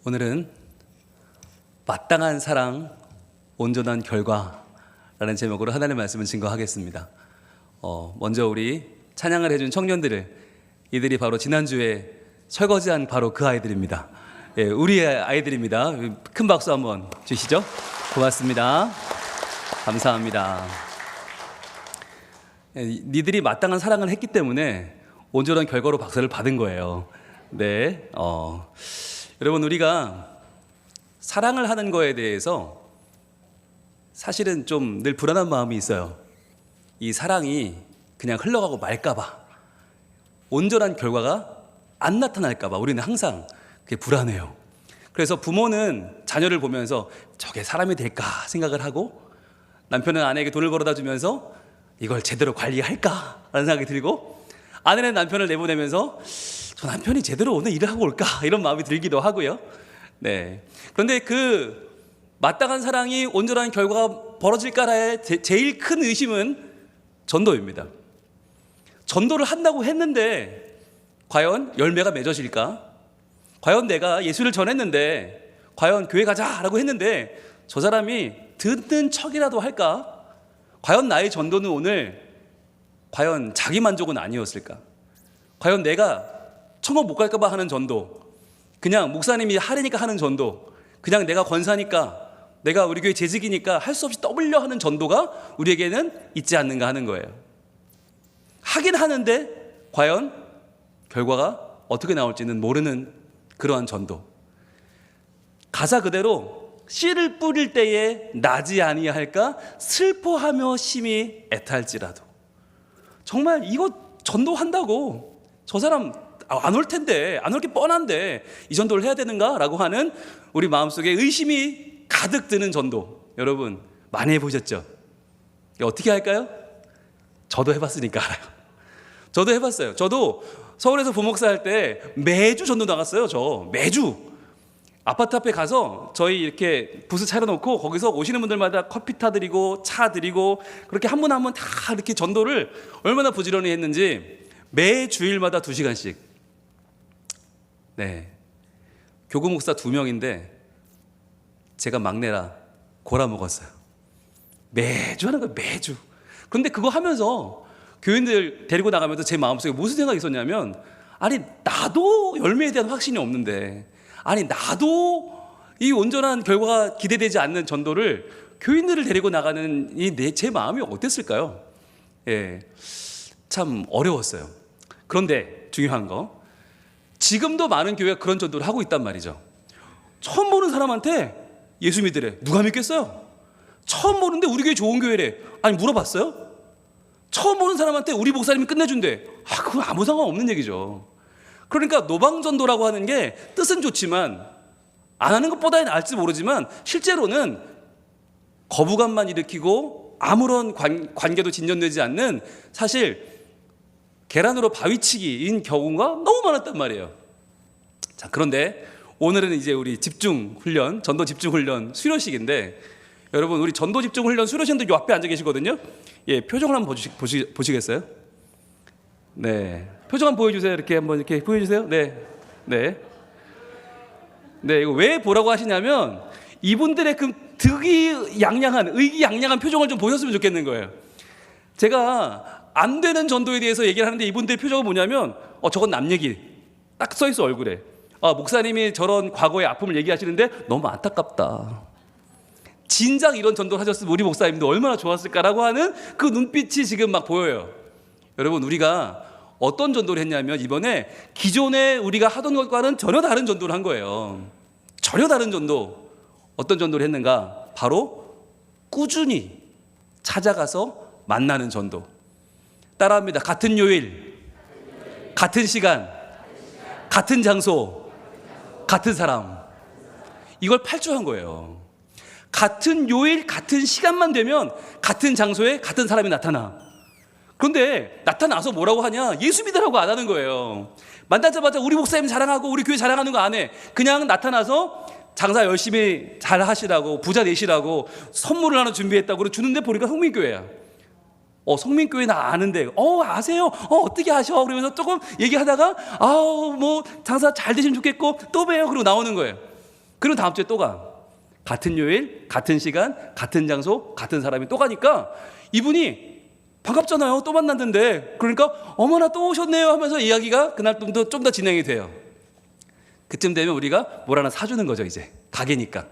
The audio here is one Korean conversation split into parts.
오늘은 마땅한 사랑, 온전한 결과라는 제목으로 하나님의 말씀을 증거하겠습니다. 먼저 우리 찬양을 해준 청년들을, 이들이 바로 지난주에 설거지한 바로 그 아이들입니다. 예, 우리의 아이들입니다. 큰 박수 한번 주시죠. 고맙습니다. 감사합니다. 니들이 마땅한 사랑을 했기 때문에 온전한 결과로 박수를 받은 거예요. 네, 여러분, 우리가 사랑을 하는 거에 대해서 사실은 좀 늘 불안한 마음이 있어요. 이 사랑이 그냥 흘러가고 말까봐, 온전한 결과가 안 나타날까봐 우리는 항상 그게 불안해요. 그래서 부모는 자녀를 보면서 저게 사람이 될까 생각을 하고, 남편은 아내에게 돈을 벌어다 주면서 이걸 제대로 관리할까 라는 생각이 들고, 아내는 남편을 내보내면서 저 남편이 제대로 오늘 일을 하고 올까 이런 마음이 들기도 하고요. 네. 그런데 그 마땅한 사랑이 온전한 결과가 벌어질까라의 제일 큰 의심은 전도입니다. 전도를 한다고 했는데 과연 열매가 맺어질까? 과연 내가 예수를 전했는데, 과연 교회 가자라고 했는데 저 사람이 듣는 척이라도 할까? 과연 나의 전도는 오늘 과연 자기 만족은 아니었을까? 과연 내가 천국 못 갈까 봐 하는 전도, 그냥 목사님이 하려니까 하는 전도, 그냥 내가 권사니까, 내가 우리 교회 재직이니까 할 수 없이 떠밀려 하는 전도가 우리에게는 있지 않는가 하는 거예요. 하긴 하는데 과연 결과가 어떻게 나올지는 모르는 그러한 전도. 가사 그대로 씨를 뿌릴 때에 나지 아니할까 슬퍼하며 심히 애탈지라도. 정말 이거 전도한다고 저 사람 안 올 텐데, 안 올 게 뻔한데 이 전도를 해야 되는가? 라고 하는 우리 마음속에 의심이 가득 드는 전도, 여러분 많이 해보셨죠? 어떻게 할까요? 저도 해봤으니까 알아요. 저도 해봤어요. 저도 서울에서 부목사 할 때 매주 전도 나갔어요. 저 매주 아파트 앞에 가서 저희 이렇게 부스 차려놓고 거기서 오시는 분들마다 커피 타드리고 차 드리고, 그렇게 한 분 한 분 다 이렇게 전도를 얼마나 부지런히 했는지 매 주일마다 2시간씩. 네, 교구 목사 2명인데 제가 막내라 골아 먹었어요. 매주 하는 거예요, 매주. 그런데 그거 하면서 교인들 데리고 나가면서 제 마음속에 무슨 생각이 있었냐면, 아니 나도 열매에 대한 확신이 없는데, 아니 나도 이 온전한 결과가 기대되지 않는 전도를 교인들을 데리고 나가는 제 마음이 어땠을까요? 예, 참 어려웠어요. 그런데 중요한 거, 지금도 많은 교회가 그런 전도를 하고 있단 말이죠. 처음 보는 사람한테 예수 믿으래. 누가 믿겠어요? 처음 보는데 우리 교회 좋은 교회래. 아니 물어봤어요? 처음 보는 사람한테 우리 목사님이 끝내준대. 그건 아무 상관없는 얘기죠. 그러니까 노방전도라고 하는 게 뜻은 좋지만, 안 하는 것보다 나을지 모르지만 실제로는 거부감만 일으키고 아무런 관계도 진전되지 않는, 사실 계란으로 바위치기인 경우가 너무 많았단 말이에요. 자, 그런데 오늘은 이제 우리 집중훈련, 전도 집중훈련 수료식인데, 여러분 우리 전도 집중훈련 수료식들 요 앞에 앉아 계시거든요. 예, 표정을 한번 보시겠어요? 네, 표정 한번 보여주세요. 이렇게 한번 이렇게 보여주세요. 네, 네, 네. 이거 왜 보라고 하시냐면, 이분들의 그 의기양양한 표정을 좀 보셨으면 좋겠는 거예요. 제가 안 되는 전도에 대해서 얘기를 하는데 이분들의 표정은 뭐냐면, 저건 남 얘기 딱 써 있어 얼굴에. 목사님이 저런 과거의 아픔을 얘기하시는데 너무 안타깝다. 진작 이런 전도를 하셨으면 우리 목사님도 얼마나 좋았을까라고 하는 그 눈빛이 지금 막 보여요. 여러분, 우리가 어떤 전도를 했냐면, 이번에 기존에 우리가 하던 것과는 전혀 다른 전도를 한 거예요. 전혀 다른 전도. 어떤 전도를 했는가? 바로 꾸준히 찾아가서 만나는 전도. 따라합니다. 같은 요일, 같은 시간, 같은 장소, 같은 사람. 이걸 8주 한 거예요. 같은 요일, 같은 시간만 되면 같은 장소에 같은 사람이 나타나. 그런데 나타나서 뭐라고 하냐? 예수 믿으라고 안 하는 거예요. 만나자마자 우리 목사님 자랑하고 우리 교회 자랑하는 거 안 해. 그냥 나타나서 장사 열심히 잘 하시라고, 부자 되시라고 선물을 하나 준비했다고 그러고 주는데 보니까 성민교회야. 성민교회 나 아는데, 아세요? 어떻게 아셔? 그러면서 조금 얘기하다가, 뭐 장사 잘 되시면 좋겠고 또 봬요. 그러고 나오는 거예요. 그리고 다음 주에 또 가. 같은 요일, 같은 시간, 같은 장소, 같은 사람이 또 가니까 이분이 반갑잖아요. 또 만났는데. 그러니까 어머나 또 오셨네요 하면서 이야기가 그날 좀 더 진행이 돼요. 그쯤 되면 우리가 뭘 하나 사주는 거죠. 이제 가게니까.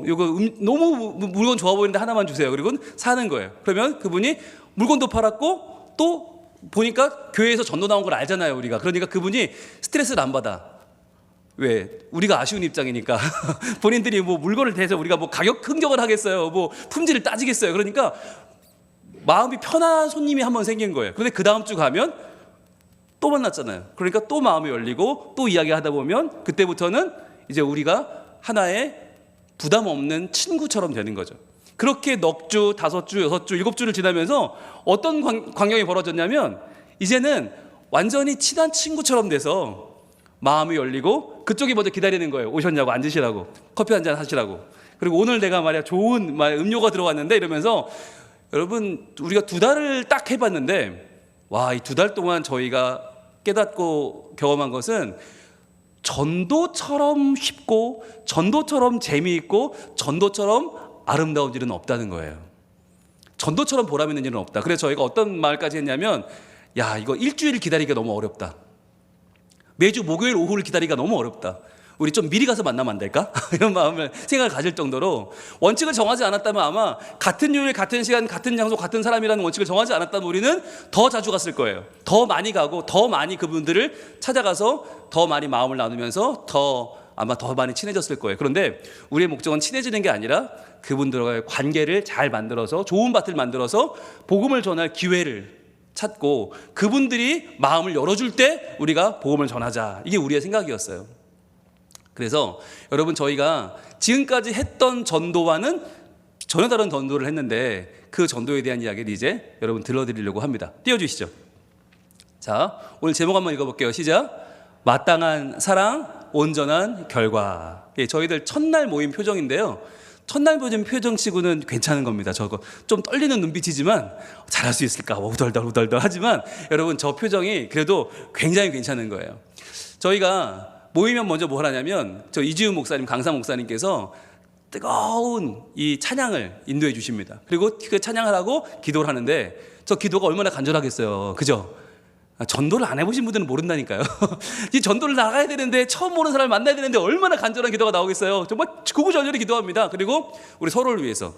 이거 너무 물건 좋아 보이는데 하나만 주세요. 그리고 사는 거예요. 그러면 그분이 물건도 팔았고 또 보니까 교회에서 전도 나온 걸 알잖아요. 우리가. 그러니까 그분이 스트레스를 안 받아. 왜? 우리가 아쉬운 입장이니까. 본인들이 뭐 물건을 대서 우리가 뭐 가격 흥정을 하겠어요. 뭐 품질을 따지겠어요. 그러니까 마음이 편한 손님이 한 번 생긴 거예요. 그런데 그 다음 주 가면 또 만났잖아요. 그러니까 또 마음이 열리고 또 이야기하다 보면 그때부터는 이제 우리가 하나의 부담 없는 친구처럼 되는 거죠. 그렇게 넉 주, 5주, 6주, 7주를 지나면서 어떤 광경이 벌어졌냐면 이제는 완전히 친한 친구처럼 돼서 마음이 열리고 그쪽이 먼저 기다리는 거예요. 오셨냐고, 앉으시라고, 커피 한잔 하시라고. 그리고 오늘 내가 말이야 좋은 음료가 들어왔는데 이러면서 여러분 우리가 2달을 딱 해봤는데 와, 이 2달 동안 저희가 깨닫고 경험한 것은 전도처럼 쉽고 전도처럼 재미있고 전도처럼 아름다운 일은 없다는 거예요. 전도처럼 보람 있는 일은 없다. 그래서 저희가 어떤 말까지 했냐면 야, 이거 일주일 기다리기가 너무 어렵다. 매주 목요일 오후를 기다리기가 너무 어렵다. 우리 좀 미리 가서 만나면 안 될까? 이런 마음을 생각을 가질 정도로 원칙을 정하지 않았다면 아마 같은 요일, 같은 시간, 같은 장소, 같은 사람이라는 원칙을 정하지 않았다면 우리는 더 자주 갔을 거예요. 더 많이 가고 더 많이 그분들을 찾아가서 더 많이 마음을 나누면서 아마 더 많이 친해졌을 거예요. 그런데 우리의 목적은 친해지는 게 아니라 그분들과의 관계를 잘 만들어서 좋은 밭을 만들어서 복음을 전할 기회를 찾고 그분들이 마음을 열어줄 때 우리가 복음을 전하자. 이게 우리의 생각이었어요. 그래서 여러분 저희가 지금까지 했던 전도와는 전혀 다른 전도를 했는데 그 전도에 대한 이야기를 이제 여러분 들려드리려고 합니다. 띄워주시죠. 자, 오늘 제목 한번 읽어볼게요. 시작. 마땅한 사랑, 온전한 결과. 예, 저희들 첫날 모임 표정인데요. 첫날 모임 표정치고는 괜찮은 겁니다. 저거 좀 떨리는 눈빛이지만 잘할 수 있을까 우덜덜 하지만 여러분 저 표정이 그래도 굉장히 괜찮은 거예요. 저희가 모이면 먼저 뭘 하냐면 저 이지훈 목사님, 강사 목사님께서 뜨거운 이 찬양을 인도해 주십니다. 그리고 그 찬양을 하고 기도를 하는데 저 기도가 얼마나 간절하겠어요. 그죠? 전도를 안 해보신 분들은 모른다니까요. 이 전도를 나가야 되는데 처음 보는 사람을 만나야 되는데 얼마나 간절한 기도가 나오겠어요. 정말 구구절절히 기도합니다. 그리고 우리 서로를 위해서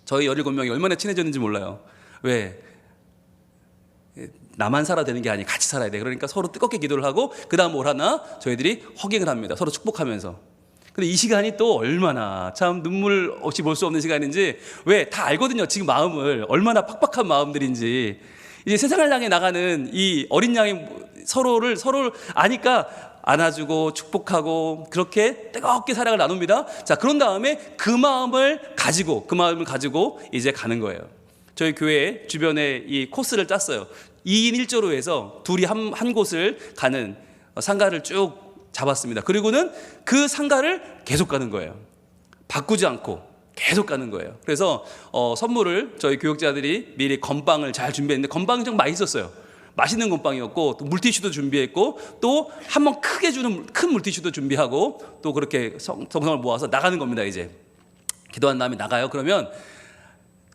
저희 17명이 얼마나 친해졌는지 몰라요. 왜? 나만 살아야 되는 게 아니고 같이 살아야 돼. 그러니까 서로 뜨겁게 기도를 하고 그 다음 뭘 하나? 저희들이 허깅을 합니다. 서로 축복하면서. 근데 이 시간이 또 얼마나 참 눈물 없이 볼 수 없는 시간인지 왜? 다 알거든요. 지금 마음을 얼마나 팍팍한 마음들인지. 이제 세상을 향해 나가는 이 어린 양이 서로를 아니까 안아주고 축복하고 그렇게 뜨겁게 사랑을 나눕니다. 자, 그런 다음에 그 마음을 가지고 이제 가는 거예요. 저희 교회 주변에 이 코스를 짰어요. 2인 1조로 해서 둘이 한 곳을 가는 상가를 쭉 잡았습니다. 그리고는 그 상가를 계속 가는 거예요. 바꾸지 않고 계속 가는 거예요. 그래서 선물을 저희 교육자들이 미리 건빵을 잘 준비했는데 건빵이 좀 맛있었어요. 맛있는 건빵이었고 또 물티슈도 준비했고 또 한 번 크게 주는 큰 물티슈도 준비하고 또 그렇게 정성을 모아서 나가는 겁니다. 이제 기도한 다음에 나가요. 그러면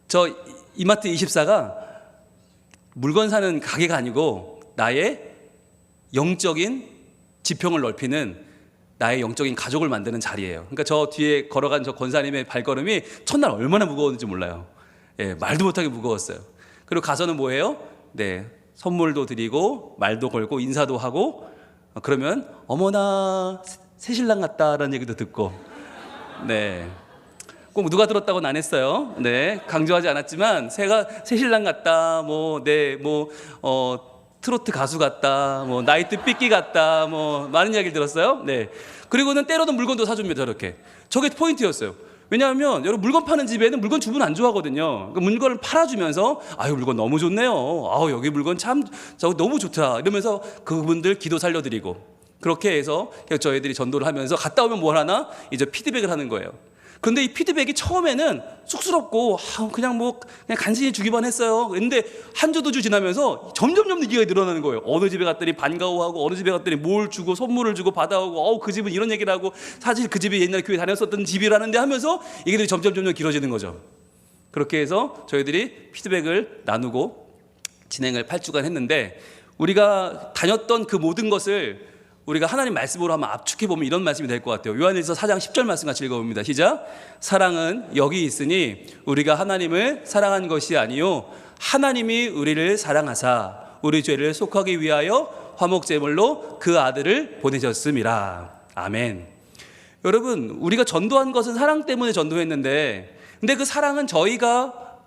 저 이마트 24가 물건 사는 가게가 아니고 나의 영적인 지평을 넓히는 나의 영적인 가족을 만드는 자리예요. 그러니까 저 뒤에 걸어간 저 권사님의 발걸음이 첫날 얼마나 무거웠는지 몰라요. 예, 말도 못하게 무거웠어요. 그리고 가서는 뭐예요? 네, 선물도 드리고 말도 걸고 인사도 하고 그러면 어머나 새신랑 같다라는 얘기도 듣고 네. 꼭 누가 들었다고는 안 했어요. 네, 강조하지 않았지만 새신랑 같다, 트로트 가수 같다, 나이트 삐끼 같다, 많은 이야기를 들었어요. 네, 그리고는 때로는 물건도 사줍니다. 저렇게. 저게 포인트였어요. 왜냐하면 여러분 물건 파는 집에는 물건 주문 안 좋아하거든요. 그러니까 물건을 팔아주면서 아유 물건 너무 좋네요. 아우 여기 물건 참 저거 너무 좋다 이러면서 그분들 기도 살려드리고 그렇게 해서 저희들이 전도를 하면서 갔다 오면 뭘 하나 이제 피드백을 하는 거예요. 그런데 이 피드백이 처음에는 쑥스럽고 그냥 간신히 주기만 했어요. 그런데 한 주 두 주 지나면서 점점 얘기가 늘어나는 거예요. 어느 집에 갔더니 반가워하고, 어느 집에 갔더니 뭘 주고 선물을 주고 받아오고, 그 집은 이런 얘기를 하고, 사실 그 집이 옛날 교회 다녔었던 집이라는데 하면서 얘기들이 점점 길어지는 거죠. 그렇게 해서 저희들이 피드백을 나누고 진행을 8주간 했는데, 우리가 다녔던 그 모든 것을 우리가 하나님 말씀으로 한번 압축해보면 이런 말씀이 될 것 같아요. 요한일서 4장 10절 말씀 같이 읽어봅니다. 시작. 사랑은 여기 있으니 우리가 하나님을 사랑한 것이 아니요 하나님이 우리를 사랑하사 우리 죄를 속하기 위하여 화목제물로 그 아들을 보내셨음이라. 아멘. 여러분, 우리가 전도한 것은 사랑 때문에 전도했는데, 근데 그 사랑은 저희가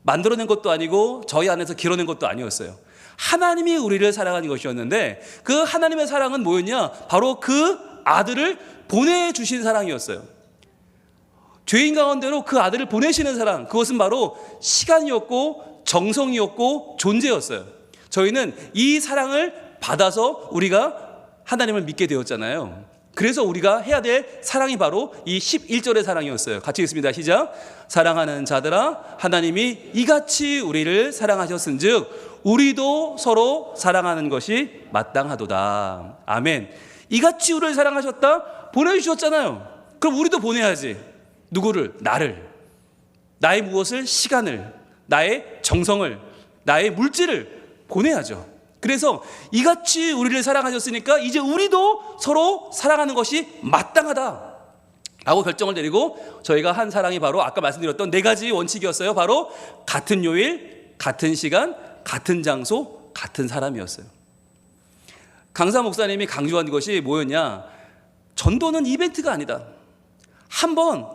만들어낸 것도 아니고 저희 안에서 길어낸 것도 아니었어요. 하나님이 우리를 사랑하는 것이었는데, 그 하나님의 사랑은 뭐였냐? 바로 그 아들을 보내주신 사랑이었어요. 죄인 가운데로 그 아들을 보내시는 사랑, 그것은 바로 시간이었고 정성이었고 존재였어요. 저희는 이 사랑을 받아서 우리가 하나님을 믿게 되었잖아요. 그래서 우리가 해야 될 사랑이 바로 이 11절의 사랑이었어요. 같이 읽습니다. 시작. 사랑하는 자들아, 하나님이 이같이 우리를 사랑하셨은즉 우리도 서로 사랑하는 것이 마땅하도다. 아멘. 이같이 우리를 사랑하셨다? 보내주셨잖아요. 그럼 우리도 보내야지. 누구를? 나를. 나의 무엇을? 시간을, 나의 정성을, 나의 물질을 보내야죠. 그래서 이같이 우리를 사랑하셨으니까 이제 우리도 서로 사랑하는 것이 마땅하다 라고 결정을 내리고, 저희가 한 사랑이 바로 아까 말씀드렸던 4가지 원칙이었어요. 바로 같은 요일, 같은 시간, 같은 장소, 같은 사람이었어요. 강사 목사님이 강조한 것이 뭐였냐? 전도는 이벤트가 아니다. 한번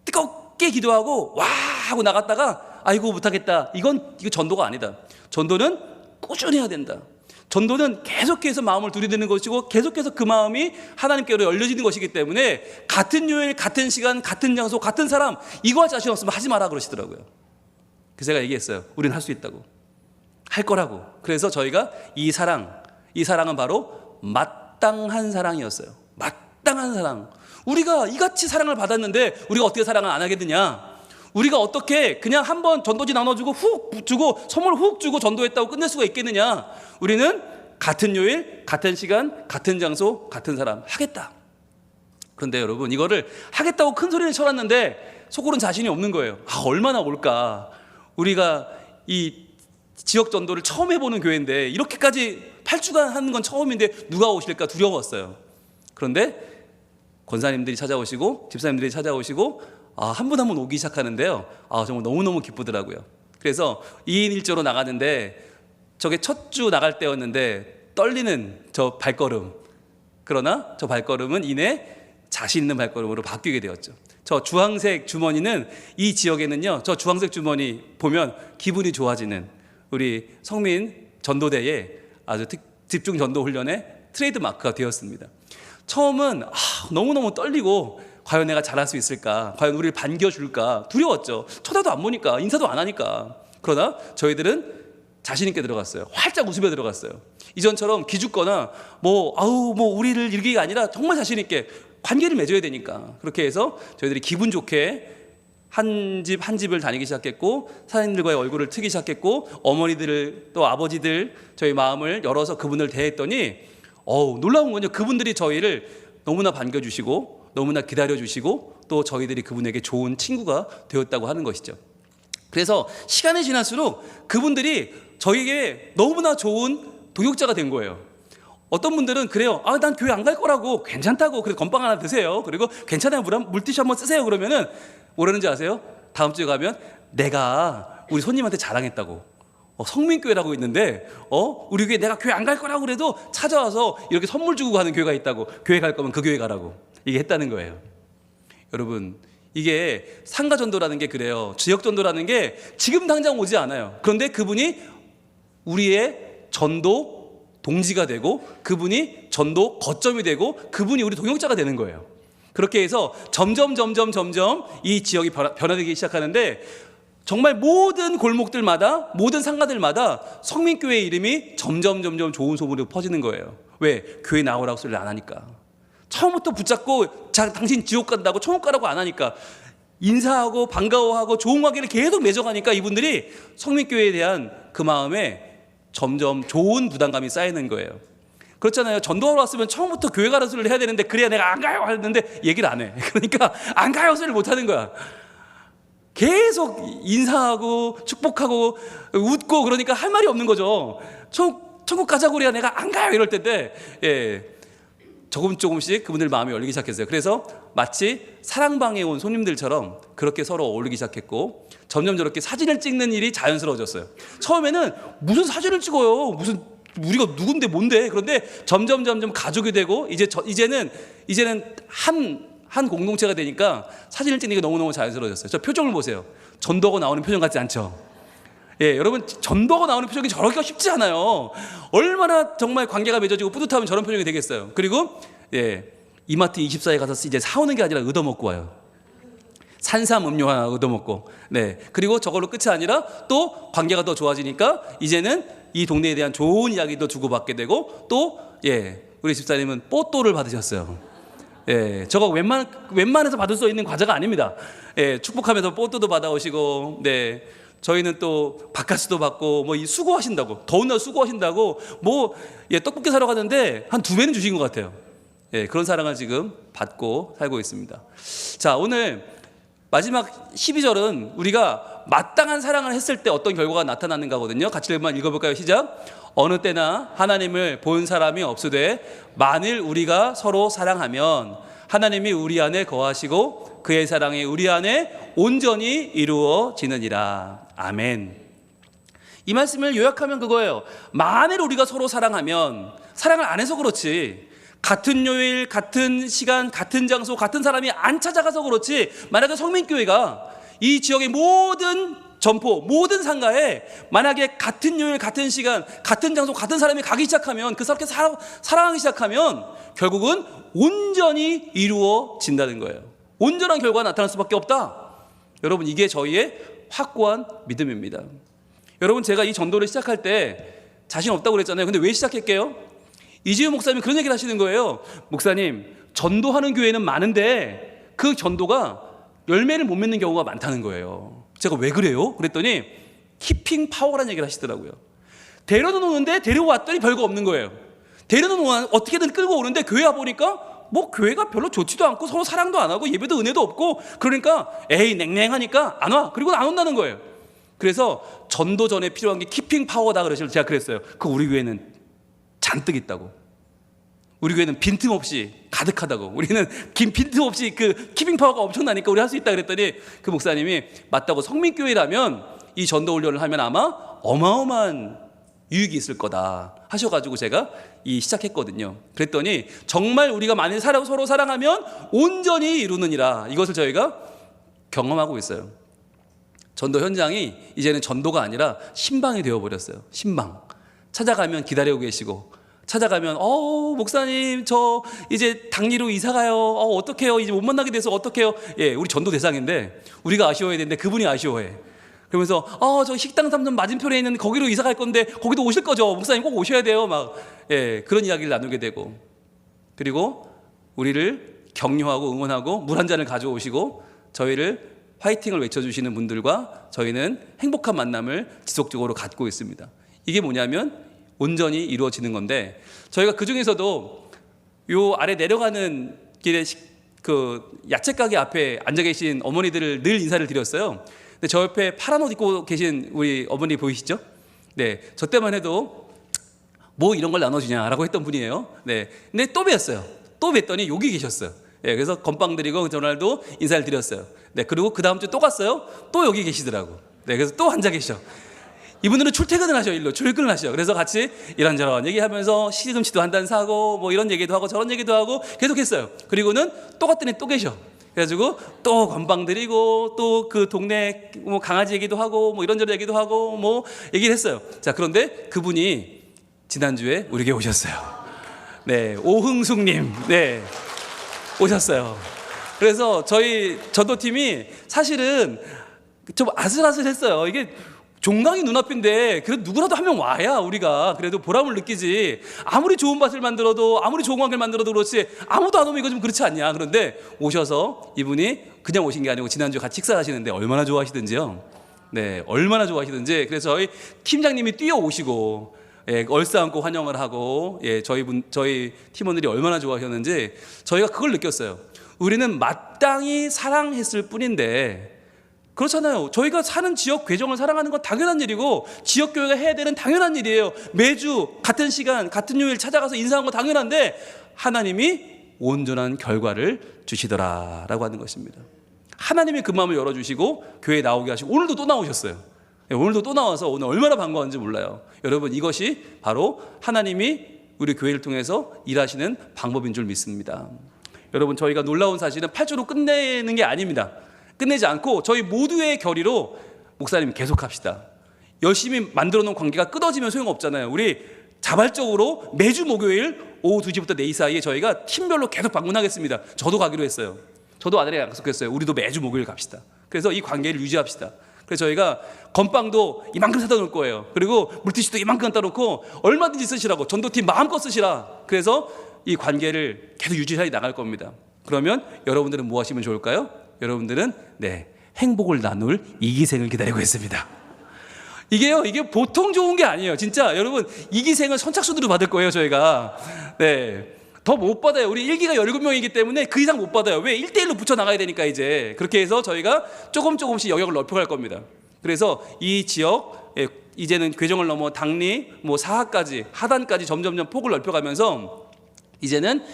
뜨겁게 기도하고 와 하고 나갔다가 아이고 못하겠다, 이거 전도가 아니다. 전도는 꾸준히 해야 된다. 전도는 계속해서 마음을 들이대는 것이고 계속해서 그 마음이 하나님께로 열려지는 것이기 때문에 같은 요일, 같은 시간, 같은 장소, 같은 사람, 이거 자신 없으면 하지 마라 그러시더라고요. 그래서 제가 얘기했어요. 우리는 할 수 있다고, 할 거라고. 그래서 저희가 이 사랑은 바로 마땅한 사랑이었어요. 마땅한 사랑. 우리가 이같이 사랑을 받았는데 우리가 어떻게 사랑을 안 하게 되냐? 우리가 어떻게 그냥 한번 전도지 나눠주고 훅 주고 선물 훅 주고 전도했다고 끝낼 수가 있겠느냐? 우리는 같은 요일, 같은 시간, 같은 장소, 같은 사람 하겠다. 그런데 여러분, 이거를 하겠다고 큰 소리를 쳐놨는데 속으로는 자신이 없는 거예요. 얼마나 올까? 우리가 이 지역 전도를 처음 해보는 교회인데 이렇게까지 8주간 하는 건 처음인데 누가 오실까 두려웠어요. 그런데 권사님들이 찾아오시고 집사님들이 찾아오시고 한 분 한 분 오기 시작하는데요. 정말 너무너무 기쁘더라고요. 그래서 2인 1조로 나가는데 저게 첫 주 나갈 때였는데 떨리는 저 발걸음, 그러나 저 발걸음은 이내 자신 있는 발걸음으로 바뀌게 되었죠. 저 주황색 주머니는 이 지역에는요, 저 주황색 주머니 보면 기분이 좋아지는 우리 성민 전도대의 아주 집중 전도 훈련의 트레이드 마크가 되었습니다. 처음은 너무너무 떨리고 과연 내가 잘할 수 있을까? 과연 우리를 반겨줄까? 두려웠죠. 쳐다도 안 보니까, 인사도 안 하니까. 그러나 저희들은 자신 있게 들어갔어요. 활짝 웃으며 들어갔어요. 이전처럼 기죽거나 우리를 이기가 아니라 정말 자신 있게 관계를 맺어야 되니까. 그렇게 해서 저희들이 기분 좋게 한 집을 다니기 시작했고, 사장님들과의 얼굴을 트기 시작했고, 어머니들 또 아버지들 저희 마음을 열어서 그분을 대했더니 놀라운 건요, 그분들이 저희를 너무나 반겨주시고 너무나 기다려주시고 또 저희들이 그분에게 좋은 친구가 되었다고 하는 것이죠. 그래서 시간이 지날수록 그분들이 저희에게 너무나 좋은 동역자가 된 거예요. 어떤 분들은 그래요. 난 교회 안 갈 거라고. 괜찮다고. 그래서 건빵 하나 드세요. 그리고 괜찮아요. 물티슈 한번 쓰세요. 그러면은 뭐라는지 아세요? 다음 주에 가면 내가 우리 손님한테 자랑했다고. 성민교회라고 있는데 우리 교회 내가 교회 안 갈 거라고 그래도 찾아와서 이렇게 선물 주고 가는 교회가 있다고. 교회 갈 거면 그 교회 가라고. 이게 했다는 거예요. 여러분, 이게 상가전도라는 게 그래요. 지역전도라는 게 지금 당장 오지 않아요. 그런데 그분이 우리의 전도 동지가 되고, 그분이 전도 거점이 되고, 그분이 우리 동역자가 되는 거예요. 그렇게 해서 점점 이 지역이 변화되기 시작하는데, 정말 모든 골목들마다, 모든 상가들마다 성민교회 이름이 점점 좋은 소문으로 퍼지는 거예요. 왜? 교회 나오라고 소리를 안 하니까. 처음부터 붙잡고 당신 지옥 간다고 천국 가라고 안 하니까 인사하고 반가워하고 좋은 관계를 계속 맺어가니까 이분들이 성민교회에 대한 그 마음에 점점 좋은 부담감이 쌓이는 거예요. 그렇잖아요. 전도하러 왔으면 처음부터 교회 가는 소리를 해야 되는데 그래야 내가 안 가요 하는데 얘기를 안 해. 그러니까 안 가요 소리를 못 하는 거야. 계속 인사하고 축복하고 웃고 그러니까 할 말이 없는 거죠. 천국 가자고 그래야 내가 안 가요 이럴 텐데 조금씩 그분들 마음이 열리기 시작했어요. 그래서 마치 사랑방에 온 손님들처럼 그렇게 서로 어울리기 시작했고 점점 저렇게 사진을 찍는 일이 자연스러워졌어요. 처음에는 무슨 사진을 찍어요? 무슨 우리가 누군데 뭔데? 그런데 점점 가족이 되고 이제는 한 공동체가 되니까 사진을 찍는 게 너무너무 자연스러워졌어요. 저 표정을 보세요. 전도가 나오는 표정 같지 않죠? 여러분 전도가 나오는 표정이 저렇게 쉽지 않아요. 얼마나 정말 관계가 맺어지고 뿌듯하면 저런 표정이 되겠어요. 그리고 이마트 24에 가서 이제 사오는 게 아니라 얻어먹고 와요. 산삼 음료 하나 얻어먹고 그리고 저걸로 끝이 아니라 또 관계가 더 좋아지니까 이제는 이 동네에 대한 좋은 이야기도 주고받게 되고 또 우리 집사님은 뽀또를 받으셨어요. 저거 웬만해서 받을 수 있는 과자가 아닙니다. 축복하면서 뽀또도 받아오시고 저희는 또 바카스도 받고 뭐 이 수고하신다고 더운 날 수고하신다고 떡볶이 사러 갔는데 한 2배는 주신 것 같아요. 그런 사랑을 지금 받고 살고 있습니다. 자, 오늘 마지막 12절은 우리가 마땅한 사랑을 했을 때 어떤 결과가 나타나는가거든요. 같이 한번 읽어볼까요? 시작. 어느 때나 하나님을 본 사람이 없으되 만일 우리가 서로 사랑하면 하나님이 우리 안에 거하시고 그의 사랑이 우리 안에 온전히 이루어지느니라. 아멘. 이 말씀을 요약하면 그거예요. 만일 우리가 서로 사랑하면, 사랑을 안 해서 그렇지, 같은 요일, 같은 시간, 같은 장소, 같은 사람이 안 찾아가서 그렇지, 만약에 성민교회가 이 지역의 모든 점포, 모든 상가에 만약에 같은 요일, 같은 시간, 같은 장소, 같은 사람이 가기 시작하면, 그 사람께 사랑하기 시작하면 결국은 온전히 이루어진다는 거예요. 온전한 결과가 나타날 수밖에 없다. 여러분, 이게 저희의 확고한 믿음입니다. 여러분, 제가 이 전도를 시작할 때 자신 없다고 그랬잖아요. 근데 왜 시작할게요? 이지우 목사님이 그런 얘기를 하시는 거예요. 목사님, 전도하는 교회는 많은데 그 전도가 열매를 못 맺는 경우가 많다는 거예요. 제가 왜 그래요? 그랬더니 키핑 파워라는 얘기를 하시더라고요. 데려다 놓는데 데려왔더니 별거 없는 거예요. 데려다 놓으면 어떻게든 끌고 오는데 교회 와보니까 교회가 별로 좋지도 않고 서로 사랑도 안 하고 예배도 은혜도 없고, 그러니까 냉랭하니까 안 와. 그리고 안 온다는 거예요. 그래서 전도 전에 필요한 게 키핑 파워다 그러시면 제가 그랬어요. 우리 교회는 잔뜩 있다고. 우리 교회는 빈틈없이 가득하다고. 우리는 빈틈없이 그 키핑 파워가 엄청나니까 우리 할 수 있다 그랬더니 그 목사님이 맞다고, 성민교회라면 이 전도 훈련을 하면 아마 어마어마한 유익이 있을 거다 하셔가지고 제가 시작했거든요. 그랬더니 정말 우리가 만일 서로 사랑하면 온전히 이루느니라, 이것을 저희가 경험하고 있어요. 전도 현장이 이제는 전도가 아니라 신방이 되어버렸어요. 신방. 찾아가면 기다리고 계시고, 찾아가면 목사님 저 이제 당리로 이사가요. 어떡해요? 이제 못 만나게 돼서 어떡해요? 우리 전도 대상인데 우리가 아쉬워해야 되는데 그분이 아쉬워해. 그러면서 저 식당 3점 맞은편에 있는 거기로 이사 갈 건데 거기도 오실 거죠? 목사님 꼭 오셔야 돼요. 그런 이야기를 나누게 되고, 그리고 우리를 격려하고 응원하고 물 한 잔을 가져오시고 저희를 화이팅을 외쳐주시는 분들과 저희는 행복한 만남을 지속적으로 갖고 있습니다. 이게 뭐냐면 온전히 이루어지는 건데, 저희가 그 중에서도 요 아래 내려가는 길에 그 야채 가게 앞에 앉아 계신 어머니들을 늘 인사를 드렸어요. 근데 저 옆에 파란 옷 입고 계신 우리 어머니 보이시죠? 저 때만 해도 이런 걸 나눠주냐라고 했던 분이에요. 근데 또 뵀어요. 또 뵀더니 여기 계셨어요. 그래서 건빵 드리고 전날도 인사를 드렸어요. 그리고 그 다음 주 또 갔어요. 또 여기 계시더라고. 그래서 또 앉아 계셔. 이분들은 출퇴근을 하셔. 일로 출근을 하셔. 그래서 같이 이런저런 얘기하면서 시금치도 한 단 사고 이런 얘기도 하고 저런 얘기도 하고 계속했어요. 그리고는 또 갔더니 또 계셔. 그래가지고 또 건빵 드리고 또 그 동네 강아지 얘기도 하고 이런저런 얘기도 하고 얘기를 했어요. 자, 그런데 그분이 지난주에 우리에게 오셨어요. 오흥숙님 오셨어요. 그래서 저희 전도팀이 사실은 좀 아슬아슬했어요. 이게 종강이 눈앞인데 그래도 누구라도 한 명 와야 우리가 그래도 보람을 느끼지. 아무리 좋은 밭을 만들어도, 아무리 좋은 관계를 만들어도 그렇지 아무도 안 오면 이거 좀 그렇지 않냐. 그런데 오셔서 이분이 그냥 오신 게 아니고 지난주에 같이 식사하시는데 얼마나 좋아하시든지요. 네, 얼마나 좋아하시든지. 그래서 저희 팀장님이 뛰어오시고, 예, 얼싸안고 환영을 하고, 예, 저희 팀원들이 얼마나 좋아하셨는지 저희가 그걸 느꼈어요. 우리는 마땅히 사랑했을 뿐인데, 그렇잖아요. 저희가 사는 지역 괴정을 사랑하는 건 당연한 일이고 지역교회가 해야 되는 당연한 일이에요. 매주 같은 시간 같은 요일 찾아가서 인사하는 건 당연한데 하나님이 온전한 결과를 주시더라라고 하는 것입니다. 하나님이 그 마음을 열어주시고 교회에 나오게 하시고 오늘도 또 나오셨어요. 오늘도 또 나와서 오늘 얼마나 반가운지 몰라요. 여러분, 이것이 바로 하나님이 우리 교회를 통해서 일하시는 방법인 줄 믿습니다. 여러분, 저희가 놀라운 사실은 8주로 끝내는 게 아닙니다. 끝내지 않고 저희 모두의 결의로 목사님 계속합시다. 열심히 만들어 놓은 관계가 끊어지면 소용없잖아요. 우리 자발적으로 매주 목요일 오후 2시부터 4시 사이에 저희가 팀별로 계속 방문하겠습니다. 저도 가기로 했어요. 저도 아들에게 약속했어요. 우리도 매주 목요일 갑시다. 그래서 이 관계를 유지합시다. 그래서 저희가 건빵도 이만큼 사다 놓을 거예요. 그리고 물티슈도 이만큼 따 놓고 얼마든지 쓰시라고, 전도팀 마음껏 쓰시라. 그래서 이 관계를 계속 유지해 나갈 겁니다. 그러면 여러분들은 뭐 하시면 좋을까요? 여러분들은 행복을 나눌 이기생을 기다리고 있습니다. 이게 보통 좋은 게 아니에요. 진짜 여러분, 이기생은 선착순으로 받을 거예요. 저희가 더 못 받아요. 우리 1기가 17명이기 때문에 그 이상 못 받아요. 왜? 1대1로 붙여나가야 되니까. 이제 그렇게 해서 저희가 조금씩 영역을 넓혀갈 겁니다. 그래서 이 지역 이제는 괴정을 넘어 당리, 사하까지, 하단까지 점점점 폭을 넓혀가면서 이제는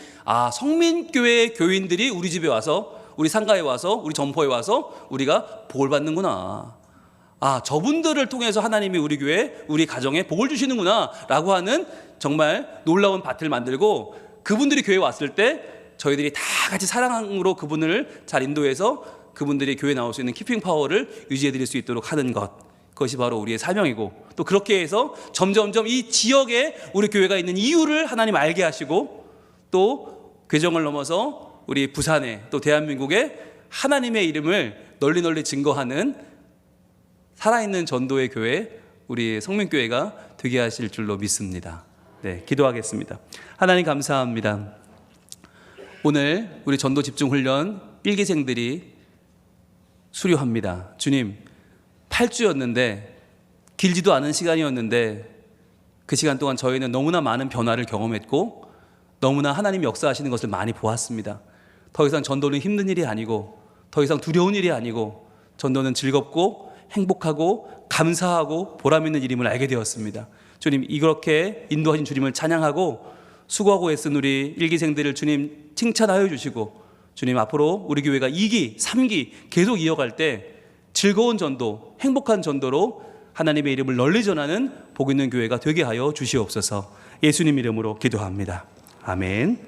성민교회 교인들이 우리 집에 와서, 우리 상가에 와서, 우리 점포에 와서 우리가 복을 받는구나. 저분들을 통해서 하나님이 우리 교회, 우리 가정에 복을 주시는구나 라고 하는 정말 놀라운 밭을 만들고, 그분들이 교회에 왔을 때 저희들이 다 같이 사랑으로 그분을 잘 인도해서 그분들이 교회에 나올 수 있는 키핑 파워를 유지해 드릴 수 있도록 하는 것, 그것이 바로 우리의 사명이고, 또 그렇게 해서 점점점 이 지역에 우리 교회가 있는 이유를 하나님 알게 하시고, 또 괴정을 넘어서 우리 부산에, 또 대한민국에 하나님의 이름을 널리 증거하는 살아있는 전도의 교회, 우리 성민교회가 되게 하실 줄로 믿습니다. 기도하겠습니다. 하나님 감사합니다. 오늘 우리 전도 집중훈련 1기생들이 수료합니다. 주님, 8주였는데 길지도 않은 시간이었는데 그 시간 동안 저희는 너무나 많은 변화를 경험했고 너무나 하나님 역사하시는 것을 많이 보았습니다. 더 이상 전도는 힘든 일이 아니고, 더 이상 두려운 일이 아니고, 전도는 즐겁고 행복하고 감사하고 보람 있는 일임을 알게 되었습니다. 주님, 이렇게 인도하신 주님을 찬양하고 수고하고 애쓴 우리 1기생들을 주님 칭찬하여 주시고, 주님 앞으로 우리 교회가 2기, 3기 계속 이어갈 때 즐거운 전도, 행복한 전도로 하나님의 이름을 널리 전하는 복 있는 교회가 되게 하여 주시옵소서. 예수님 이름으로 기도합니다. 아멘.